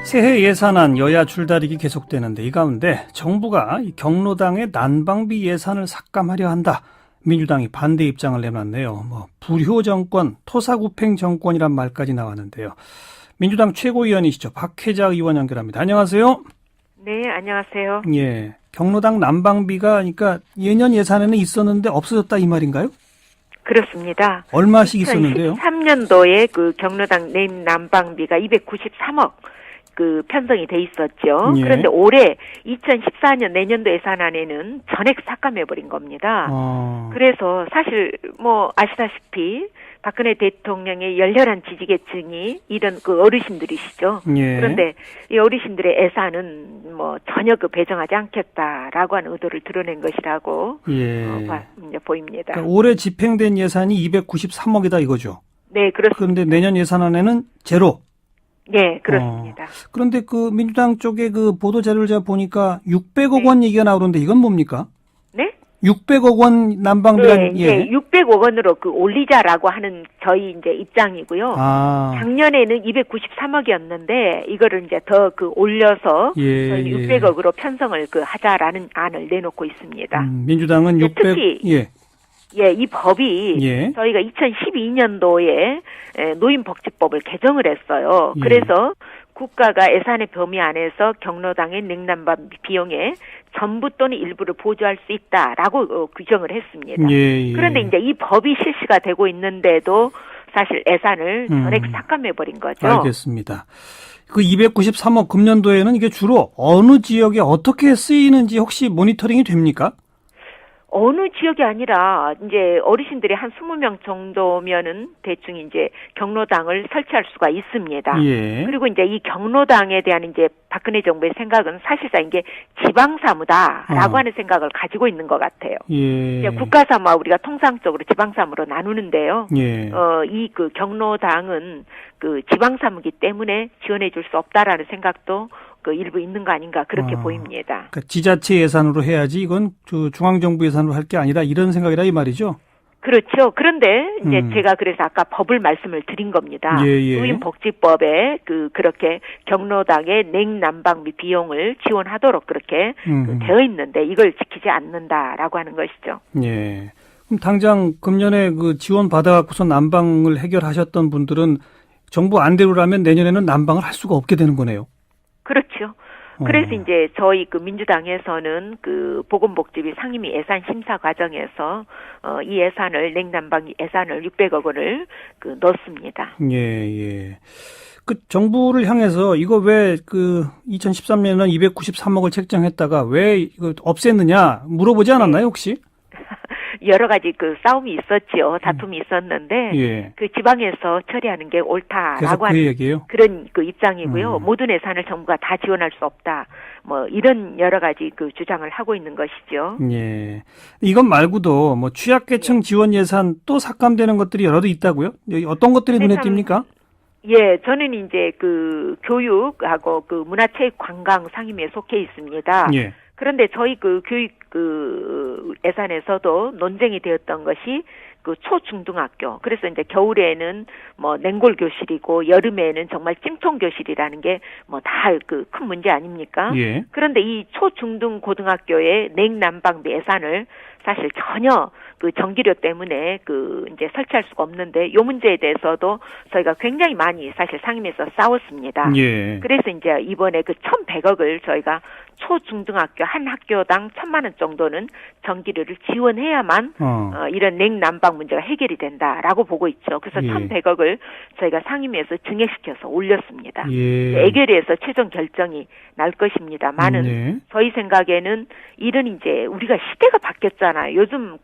새해 예산안 여야 줄다리기 계속되는데 이 가운데 정부가 경로당의 난방비 예산을 삭감하려 한다. 민주당이 반대 입장을 내놨네요. 불효 정권, 토사구팽 정권이란 말까지 나왔는데요. 민주당 최고위원이시죠. 박혜자 의원 연결합니다. 안녕하세요. 네, 안녕하세요. 예, 경로당 난방비가 그러니까 예년 예산에는 있었는데 없어졌다 이 말인가요? 그렇습니다. 얼마씩 있었는데요? 2013년도에 그 경로당 난방비가 293억 편성이 돼 있었죠. 예. 그런데 올해 2014년 내년도 예산안에는 전액 삭감해버린 겁니다. 그래서 사실 아시다시피 박근혜 대통령의 열렬한 지지계층이 이런 어르신들이시죠. 예. 그런데 이 어르신들의 예산은 전혀 배정하지 않겠다라고 하는 의도를 드러낸 것이라고 이제 보입니다. 그러니까 올해 집행된 예산이 293억이다 이거죠. 네, 그렇습니다. 그런데 내년 예산안에는 제로. 네, 그렇습니다. 그런데 민주당 쪽에 보도 자료를 제가 보니까 600억 네. 원 얘기가 나오는데 이건 뭡니까? 네? 600억 원 난방비란 네, 600억 원으로 올리자라고 하는 저희 이제 입장이고요. 작년에는 293억이었는데 이거를 이제 더 올려서 저희 600억으로 편성을 하자라는 안을 내놓고 있습니다. 민주당은 600. 특히 이 법이 저희가 2012년도에 노인복지법을 개정을 했어요. 그래서 국가가 예산의 범위 안에서 경로당의 냉난방 비용의 전부 또는 일부를 보조할 수 있다라고 규정을 했습니다. 그런데 이제 이 법이 실시가 되고 있는데도 사실 예산을 전액 삭감해버린 거죠. 알겠습니다. 293억 금년도에는 이게 주로 어느 지역에 어떻게 쓰이는지 혹시 모니터링이 됩니까? 어느 지역이 아니라 이제 어르신들이 한 20명 정도면은 대충 이제 경로당을 설치할 수가 있습니다. 그리고 이제 이 경로당에 대한 이제 박근혜 정부의 생각은 사실상 이게 지방사무다라고 하는 생각을 가지고 있는 것 같아요. 이제 국가사무와 우리가 통상적으로 지방사무로 나누는데요. 이 경로당은 지방사무기 때문에 지원해 줄 수 없다라는 생각도 일부 있는 거 아닌가 그렇게 보입니다. 그러니까 지자체 예산으로 해야지 이건 중앙정부 예산으로 할 게 아니라 이런 생각이라 이 말이죠. 그렇죠. 그런데 이제 제가 그래서 아까 법을 말씀을 드린 겁니다. 노인복지법에 그렇게 경로당의 냉난방비 비용을 지원하도록 그렇게 되어 있는데 이걸 지키지 않는다라고 하는 것이죠. 예. 그럼 당장 금년에 지원 받아갖고서 난방을 해결하셨던 분들은 정부 안대로라면 내년에는 난방을 할 수가 없게 되는 거네요. 그렇죠. 그래서 이제 저희 민주당에서는 보건복지비 상임위 예산 심사 과정에서 이 예산을 냉난방 예산을 600억 원을 넣습니다. 예. 정부를 향해서 이거 왜 2013년에는 293억을 책정했다가 왜 이거 없앴느냐 물어보지 않았나요 혹시? 여러 가지 싸움이 있었지요. 다툼이 있었는데 지방에서 처리하는 게 옳다라고 하는 그런 입장이고요. 모든 예산을 정부가 다 지원할 수 없다. 이런 여러 가지 주장을 하고 있는 것이죠. 예. 이것 말고도 취약계층 지원 예산 또 삭감되는 것들이 여러도 있다고요? 어떤 것들이 눈에 띄입니까? 예, 저는 이제 교육하고 문화체육관광 상임위에 속해 있습니다. 그런데 저희 교육 예산에서도 논쟁이 되었던 것이 초중등학교. 그래서 이제 겨울에는 냉골 교실이고 여름에는 정말 찜통 교실이라는 게 다 큰 문제 아닙니까? 그런데 이 초중등 고등학교의 냉난방비 예산을 사실 전혀 전기료 때문에 이제 설치할 수가 없는데 이 문제에 대해서도 저희가 굉장히 많이 사실 상임위에서 싸웠습니다. 그래서 이제 이번에 1,100억을 저희가 초중등학교 한 학교당 1,000만 원 정도는 전기료를 지원해야만 이런 냉난방 문제가 해결이 된다라고 보고 있죠. 그래서 1,100억을 저희가 상임위에서 증액시켜서 올렸습니다. 애결위에서 최종 결정이 날 것입니다만은 저희 생각에는 이런 이제 우리가 시대가 바뀌었잖아요. 요즘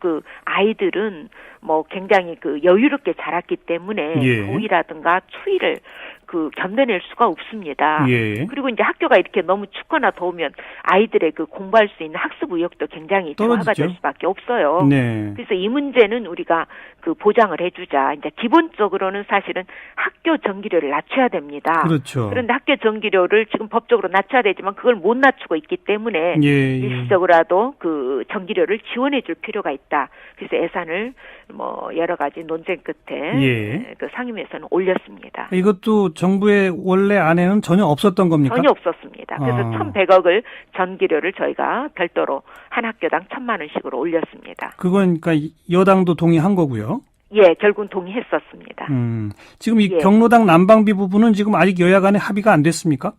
아이들은 굉장히 여유롭게 자랐기 때문에 더위라든가 추위를 견뎌낼 수가 없습니다. 그리고 이제 학교가 이렇게 너무 춥거나 더우면 아이들의 공부할 수 있는 학습 의욕도 굉장히 저하가 될 수밖에 없어요. 그래서 이 문제는 우리가 보장을 해주자. 이제 기본적으로는 사실은 학교 전기료를 낮춰야 됩니다. 그런데 학교 전기료를 지금 법적으로 낮춰야 되지만 그걸 못 낮추고 있기 때문에 일시적으로라도 전기료를 지원해줄 필요가 있다. 그래서 예산을 뭐 여러 가지 논쟁 끝에 예. 그 상임위에서는 올렸습니다. 이것도 정부의 원래 안에는 전혀 없었던 겁니까? 전혀 없었습니다. 그래서 1,100억을 전기료를 저희가 별도로 한 학교당 1,000만 원씩으로 올렸습니다. 그건 그러니까 여당도 동의한 거고요. 예, 결국은 동의했었습니다. 지금 이 예. 경로당 난방비 부분은 지금 아직 여야 간에 합의가 안 됐습니까?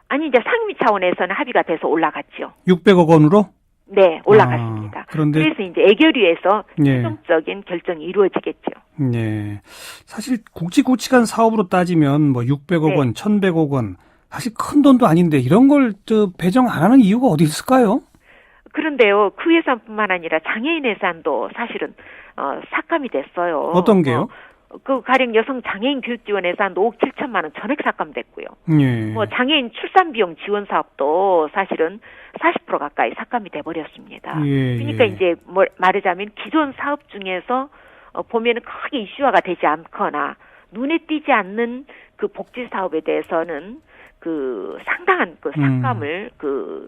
아니, 이제 상임위 차원에서는 합의가 돼서 올라갔죠. 600억 원으로? 네, 올라갔습니다. 그런데 그래서 이제 애결위에서 예. 최종적인 결정이 이루어지겠죠. 네. 사실 굵직굵직한 사업으로 따지면 뭐 600억 네. 원, 1,100억 원 사실 큰 돈도 아닌데 이런 걸 배정 안 하는 이유가 어디 있을까요? 그런데요, 그 예산뿐만 아니라 장애인 예산도 사실은 삭감이 됐어요. 어떤 게요? 그 가령 여성 장애인 교육 지원 예산도 5억 7천만 원 전액 삭감됐고요. 예. 뭐 장애인 출산 비용 지원 사업도 사실은 40% 가까이 삭감이 돼 버렸습니다. 예, 그러니까 예. 이제 말하자면 기존 사업 중에서 보면은 크게 이슈화가 되지 않거나 눈에 띄지 않는 그 복지 사업에 대해서는 그 상당한 그 삭감을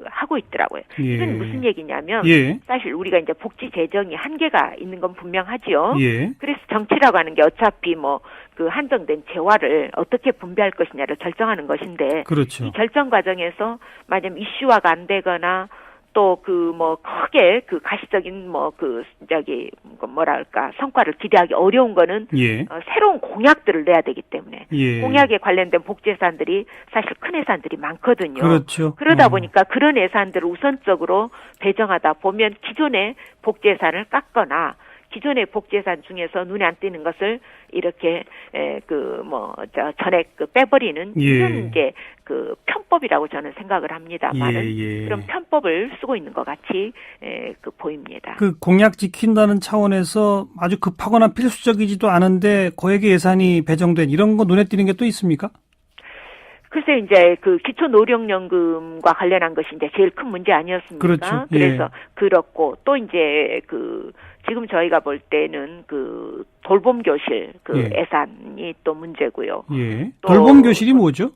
하고 있더라고요. 예. 이건 무슨 얘기냐면 예. 사실 우리가 이제 복지 재정이 한계가 있는 건 분명하지요. 예. 그래서 정치라고 하는 게 어차피 뭐 그 한정된 재화를 어떻게 분배할 것이냐를 결정하는 것인데 그렇죠. 이 결정 과정에서 만약 이슈화가 안 되거나 또 그 뭐 크게 그 가시적인 뭐 그 저기 뭐랄까 성과를 기대하기 어려운 거는 예. 새로운 공약들을 내야 되기 때문에 예. 공약에 관련된 복지 예산들이 사실 큰 예산들이 많거든요. 그렇죠. 그러다 보니까 그런 예산들을 우선적으로 배정하다 보면 기존의 복지 예산을 깎거나 기존의 복지 예산 중에서 눈에 안 띄는 것을 이렇게 전액 빼버리는 예. 이런 게 그 편법이라고 저는 생각을 합니다만은 예. 그런 편법을 쓰고 있는 것 같이 보입니다. 그 공약 지킨다는 차원에서 아주 급하거나 필수적이지도 않은데 거액의 예산이 배정된 이런 거 눈에 띄는 게 또 있습니까? 글쎄 이제 그 기초노령연금과 관련한 것이 이제 제일 큰 문제 아니었습니까? 그렇죠. 그래서 예. 그렇고 또 이제 그 지금 저희가 볼 때는 그 돌봄 교실 예. 예산이 또 문제고요. 예. 또 돌봄 교실이 뭐죠?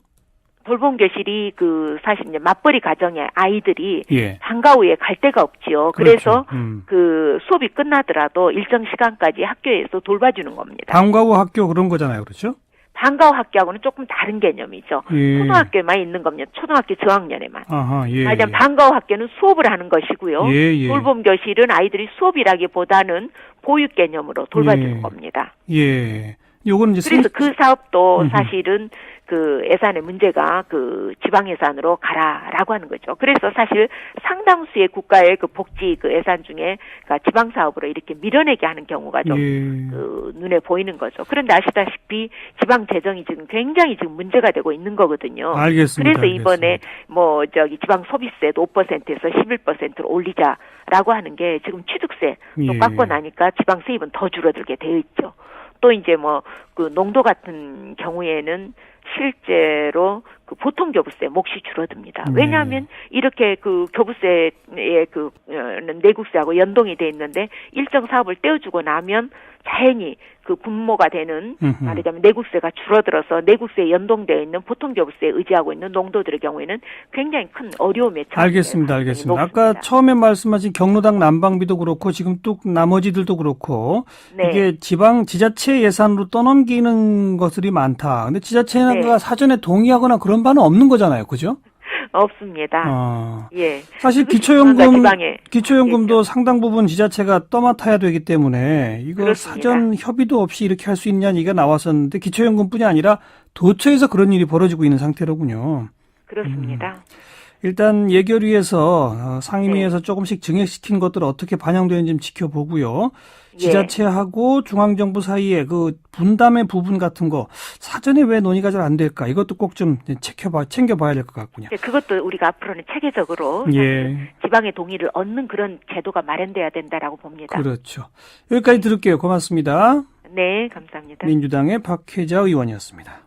돌봄 교실이 그 사실 이제 맞벌이 가정의 아이들이 예. 방과 후에 갈 데가 없지요. 그렇죠. 그래서 그 수업이 끝나더라도 일정 시간까지 학교에서 돌봐주는 겁니다. 방과 후 학교 그런 거잖아요. 그렇죠? 방과 후 학교하고는 조금 다른 개념이죠. 예. 초등학교에만 있는 겁니다. 초등학교 저학년에만. 아하, 예. 맞아, 방과 후 학교는 수업을 하는 것이고요. 예. 돌봄 교실은 아이들이 수업이라기보다는 보육 개념으로 돌봐주는 예. 겁니다. 예. 요거는 이제 그래서 그 사업도 사실은 그 예산의 문제가 그 지방 예산으로 가라라고 하는 거죠. 그래서 사실 상당수의 국가의 그 복지 그 예산 중에 그러니까 지방 사업으로 이렇게 밀어내게 하는 경우가 좀 그 눈에 보이는 거죠. 그런데 아시다시피 지방 재정이 지금 굉장히 지금 문제가 되고 있는 거거든요. 알겠습니다. 그래서 이번에 뭐 저기 지방 소비세도 5%에서 11%로 올리자라고 하는 게 지금 취득세 또 예. 깎고 나니까 지방 세입은 더 줄어들게 되어 있죠. 또 이제 뭐 그 농도 같은 경우에는 실제로 그 보통 교부세 몫이 줄어듭니다. 왜냐하면 이렇게 그 교부세의 그 내국세하고 연동이 돼 있는데 일정 사업을 떼어주고 나면 자연히 그 분모가 되는 말하자면 내국세가 줄어들어서 내국세에 연동되어 있는 보통 교부세에 의지하고 있는 농도들의 경우에는 굉장히 큰 어려움에 처해 알겠습니다. 아까 처음에 말씀하신 경로당 난방비도 그렇고 지금 또 나머지들도 그렇고 네. 이게 지자체 예산으로 떠넘기는 것들이 많다. 근데 지자체가 네. 사전에 동의하거나 그런 바는 없는 거잖아요. 그죠? 없습니다. 예. 사실 기초연금도 상당 부분 지자체가 떠맡아야 되기 때문에 이거 그렇습니다. 사전 협의도 없이 이렇게 할 수 있냐는 얘기가 나왔었는데 기초연금뿐이 아니라 도처에서 그런 일이 벌어지고 있는 상태로군요. 그렇습니다. 일단 예결위에서 상임위에서 조금씩 증액시킨 것들 어떻게 반영되는지 좀 지켜보고요. 지자체하고 중앙정부 사이에 그 분담의 부분 같은 거 사전에 왜 논의가 잘 안 될까? 이것도 꼭 좀 챙겨봐야 될 것 같군요. 그것도 우리가 앞으로는 체계적으로 지방의 동의를 얻는 그런 제도가 마련돼야 된다라고 봅니다. 그렇죠. 여기까지 들을게요. 고맙습니다. 네, 감사합니다. 민주당의 박혜자 의원이었습니다.